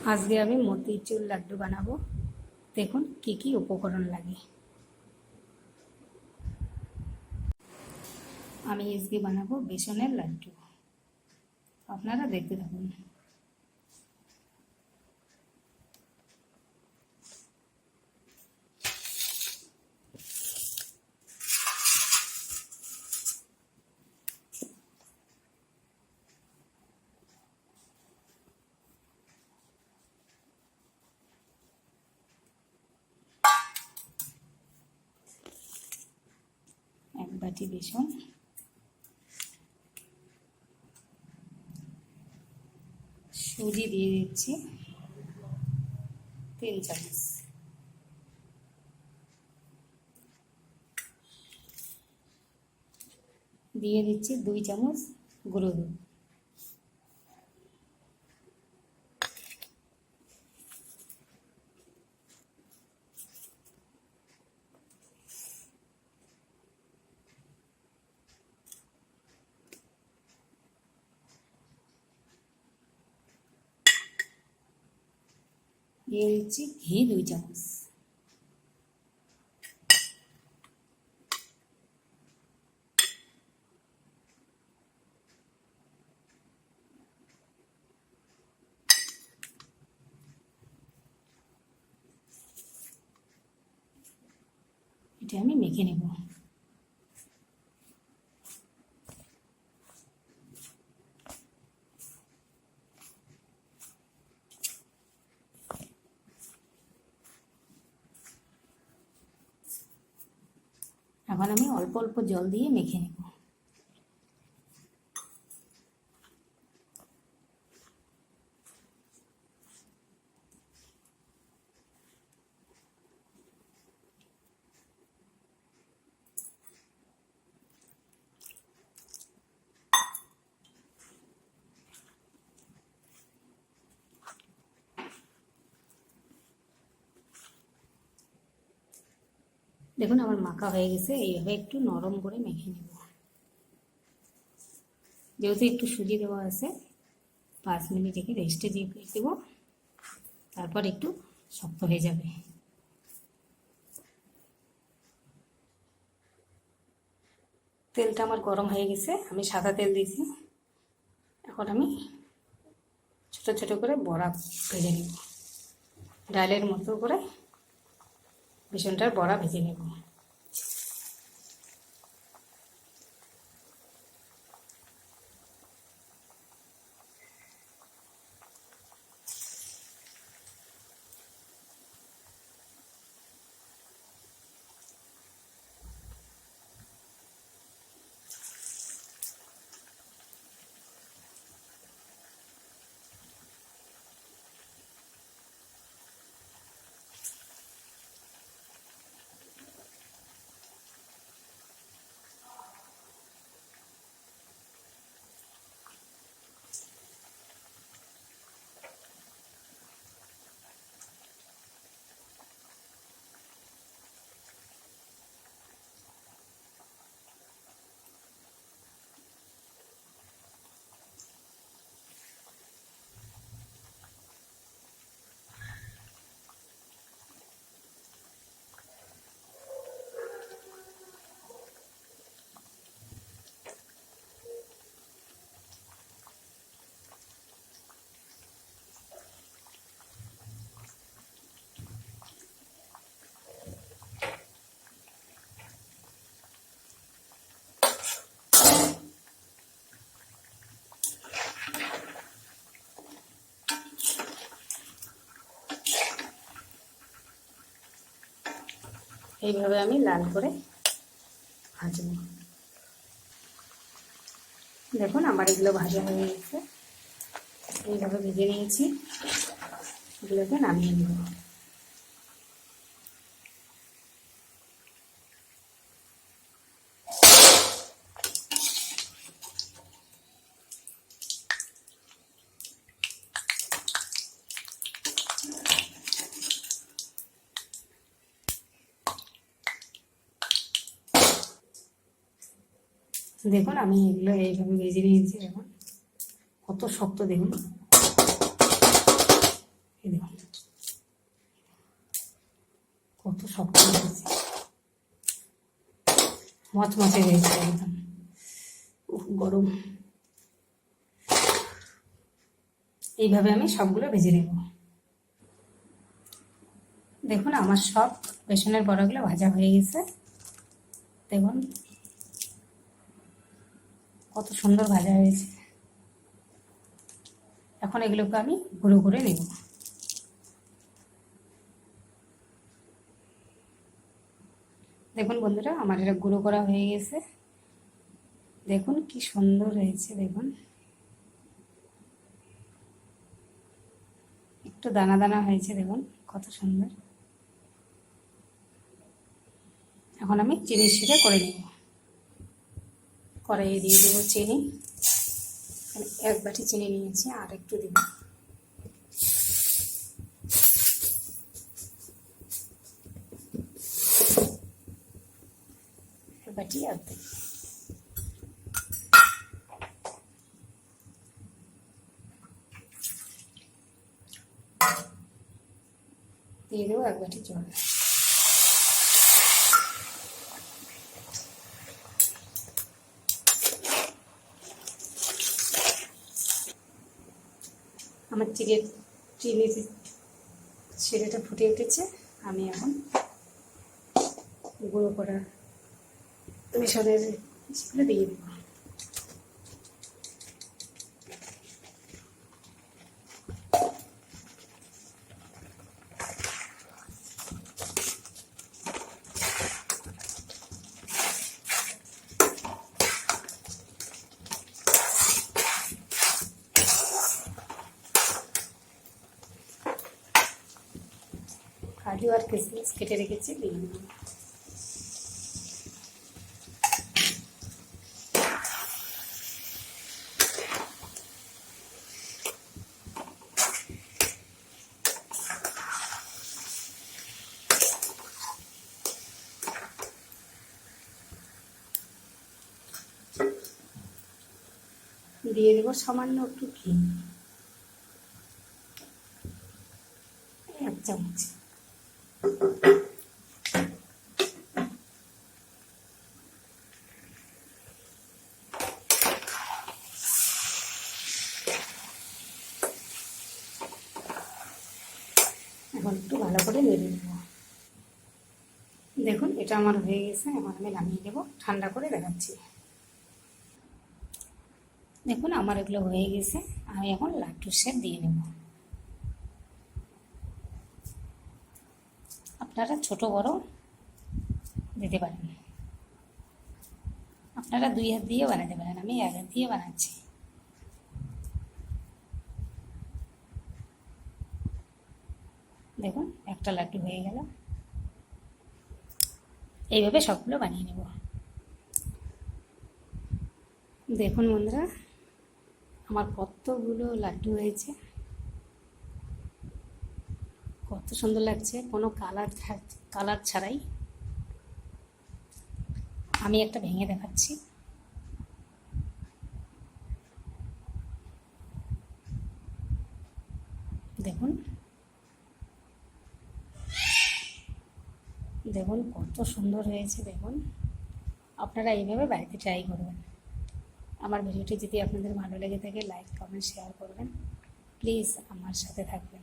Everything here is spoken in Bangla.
আজকে আমি মতিচুর লাড্ডু বানাবো। দেখুন কি কি উপকরণ লাগে। আমি আজকে বানাবো বেসনের লাড্ডু, আপনারা দেখতে থাকুন। এক বাটি বেসন, সুজি দিয়ে দিচ্ছি 3 চামচ, দিয়ে দিচ্ছি 2 চামচ গুঁড়ো দুধ, দিয়ে দিচ্ছি ঘি 2 চামচ। এটা আমি মেখে নেব। এখন আমি অল্প অল্প জল দিয়ে মেখে নেব। দেখুন আমার মাখা হয়ে গেছে। এইভাবে একটু নরম করে মেখে নেব। যেহেতু একটু সুজি দেওয়া আছে, 5 মিনিট রেখে রেস্টে দিয়ে দেব, তারপর একটু শক্ত হয়ে যাবে। তেলটা আমার গরম হয়ে গেছে, আমি সাদা তেল দিয়েছি। এখন আমি ছোট ছোট করে বড়া ভেজে নেব। ডালের মতো করে বেসনটার বড়া ভেজে নেব। এইভাবে আমি লাল করে ভাজব। দেখুন আমার এগুলো ভাজা হয়ে গেছে। এইভাবে ভেজে নিয়েছি, এগুলোকে নামিয়ে নেব। দেখুন আমি এগুলো এইভাবে ভেজে নিয়েছি। দেখুন কত শক্ত, দেখুন শক্ত হয়েছে, মচমচে হয়েছে একদম। গরম। এইভাবে আমি সবগুলো ভেজে নেব। দেখুন আমার সব বেসনের বড়াগুলো ভাজা হয়ে গেছে। দেখুন কত সুন্দর ভাজা হয়েছে। এখন এগুলোকে আমি গুঁড়ো করে নেব। দেখুন বন্ধুরা, আমার এটা গুঁড়ো করা হয়ে গেছে। দেখুন কি সুন্দর হয়েছে। দেখুন একটু দানা দানা হয়েছে, দেখুন কত সুন্দর। এখন আমি চিনি শিরা করে নেব। কড়াইয়ে দিয়ে দেবো চিনি। এক বাটি চিনি নিয়েছি, আর একটু দেব। এক বাটি আর দেব। দিয়ে দেবো এক বাটি জল। আমার চিনি শিরাটা ফুটে উঠেছে। আমি এখন গুঁড়ো করা বেসনের সেগুলো দিয়ে দেবো। কাজু আর কিশমিশ কেটে রেখেছি, দিয়ে দেবো। দিয়ে দেবো সামান্য একটু ঘি, 1 চামচ। এখন একটু ভালো করে নেড়ে নেব। দেখুন এটা আমার হয়ে গেছে। এখন আমি নামিয়ে দেবো, ঠান্ডা করে দেখাচ্ছি। দেখুন আমার এগুলো হয়ে গেছে। আমি এখন লাড্ডুর শেপ দিয়ে নেব। আপনারা ছোট বড় দিতে পারেন। আপনারা 2 হাত দিয়েও বানাতে পারেন, আমি 1 হাত দিয়ে বানাচ্ছি। দেখুন একটা লাড্ডু হয়ে গেল। এইভাবে সবগুলো বানিয়ে নেব। দেখুন বন্ধুরা, আমার কতগুলো লাড্ডু হয়েছে, কত সুন্দর লাগছে, কোনো কালার ছাড়াই। আমি একটা ভেঙে দেখাচ্ছি। দেখুন দেখুন কত সুন্দর হয়েছে। দেখুন আপনারা এইভাবে বাড়িতে ট্রাই করবেন। আমার ভিডিওটি যদি আপনাদের ভালো লেগে থাকে, লাইক কমেন্ট শেয়ার করবেন। প্লিজ আমার সাথে থাকবেন।